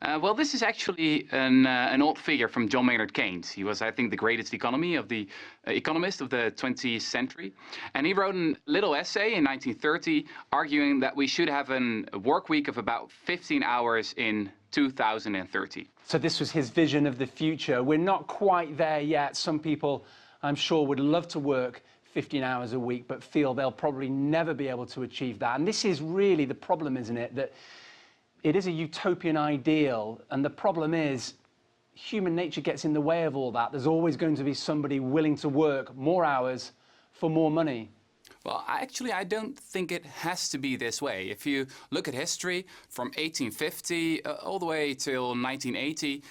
Well, this is actually an old figure from John Maynard Keynes. He was, I think, the greatest economist of the 20th century. And he wrote a little essay in 1930 arguing that we should have a work week of about 15 hours in 2030. So this was his vision of the future. We're not quite there yet. Some people, I'm sure, would love to work 15 hours a week, but feel they'll probably never be able to achieve that. And this is really the problem, isn't it? That it is a utopian ideal, and the problem is human nature gets in the way of all that. There's always going to be somebody willing to work more hours for more money. Well, actually, I don't think it has to be this way. If you look at history from 1850 all the way till 1980,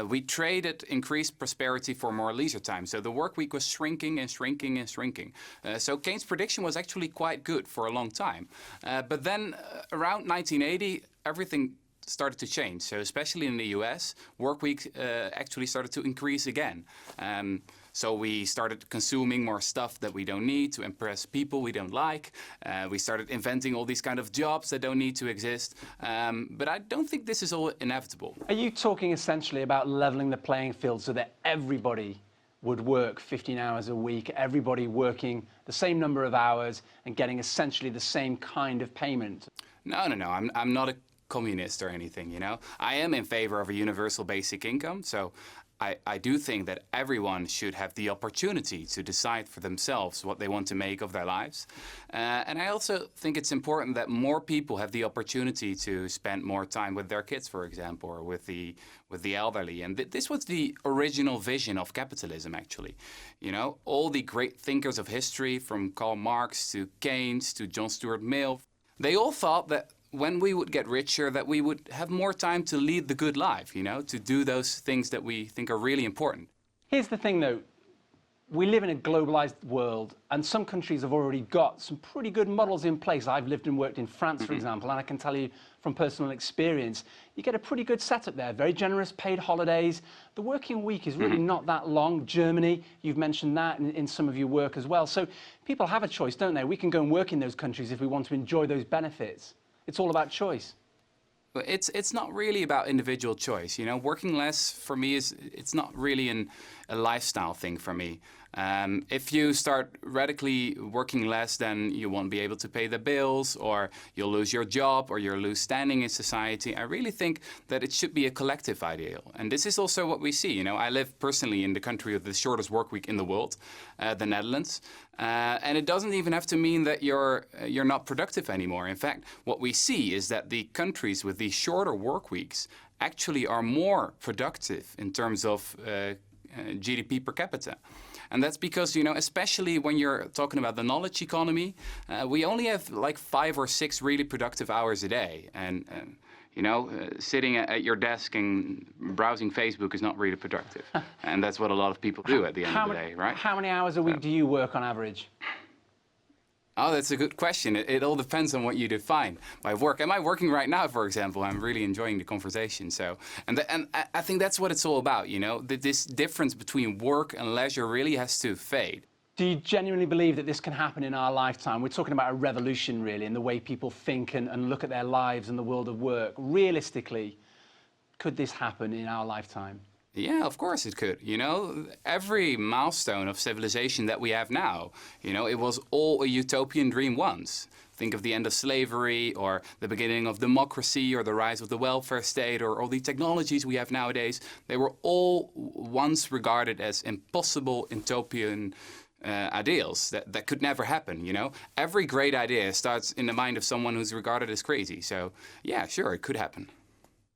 we traded increased prosperity for more leisure time. So the work week was shrinking and shrinking and shrinking. So Keynes' prediction was actually quite good for a long time. But then around 1980, everything started to change. So especially in the US, work week actually started to increase again. So we started consuming more stuff that we don't need to impress people we don't like. We started inventing all these kind of jobs that don't need to exist. But I don't think this is all inevitable. Are you talking essentially about leveling the playing field so that everybody would work 15 hours a week, everybody working the same number of hours and getting essentially the same kind of payment? No. I'm not a communist or anything, you know. I am in favor of a universal basic income. So I do think that everyone should have the opportunity to decide for themselves what they want to make of their lives. And I also think it's important that more people have the opportunity to spend more time with their kids, for example, or with the elderly. And this was the original vision of capitalism, actually. You know, all the great thinkers of history, from Karl Marx to Keynes to John Stuart Mill, they all thought that when we would get richer, that we would have more time to lead the good life, you know, to do those things that we think are really important. Here's the thing, though. We live in a globalized world, and some countries have already got some pretty good models in place. I've lived and worked in France, for example, and I can tell you from personal experience, you get a pretty good setup there, very generous paid holidays. The working week is really not that long. Germany, you've mentioned that in some of your work as well. So people have a choice, don't they? We can go and work in those countries if we want to enjoy those benefits. It's all about choice. It's not really about individual choice. You know, working less for me it's not really a lifestyle thing for me. If you start radically working less, then you won't be able to pay the bills, or you'll lose your job, or you'll lose standing in society. I really think that it should be a collective ideal. And this is also what we see. You know, I live personally in the country with the shortest work week in the world, the Netherlands. And it doesn't even have to mean that you're not productive anymore. In fact, what we see is that the countries with the shorter work weeks actually are more productive in terms of GDP per capita. And that's because, you know, especially when you're talking about the knowledge economy, we only have like 5 or 6 really productive hours a day. And you know, sitting at your desk and browsing Facebook is not really productive. And that's what a lot of people do at the end of the day, right? How many hours a week do you work on average? Oh, that's a good question. It all depends on what you define by work. Am I working right now, for example? I'm really enjoying the conversation. So, and I think that's what it's all about, you know? This difference between work and leisure really has to fade. Do you genuinely believe that this can happen in our lifetime? We're talking about a revolution, really, in the way people think and look at their lives and the world of work. Realistically, could this happen in our lifetime? Yeah, of course it could. You know, every milestone of civilization that we have now, you know, it was all a utopian dream once. Think of the end of slavery, or the beginning of democracy, or the rise of the welfare state, or all the technologies we have nowadays. They were all once regarded as impossible utopian ideals that could never happen, you know. Every great idea starts in the mind of someone who's regarded as crazy. So, yeah, sure, it could happen.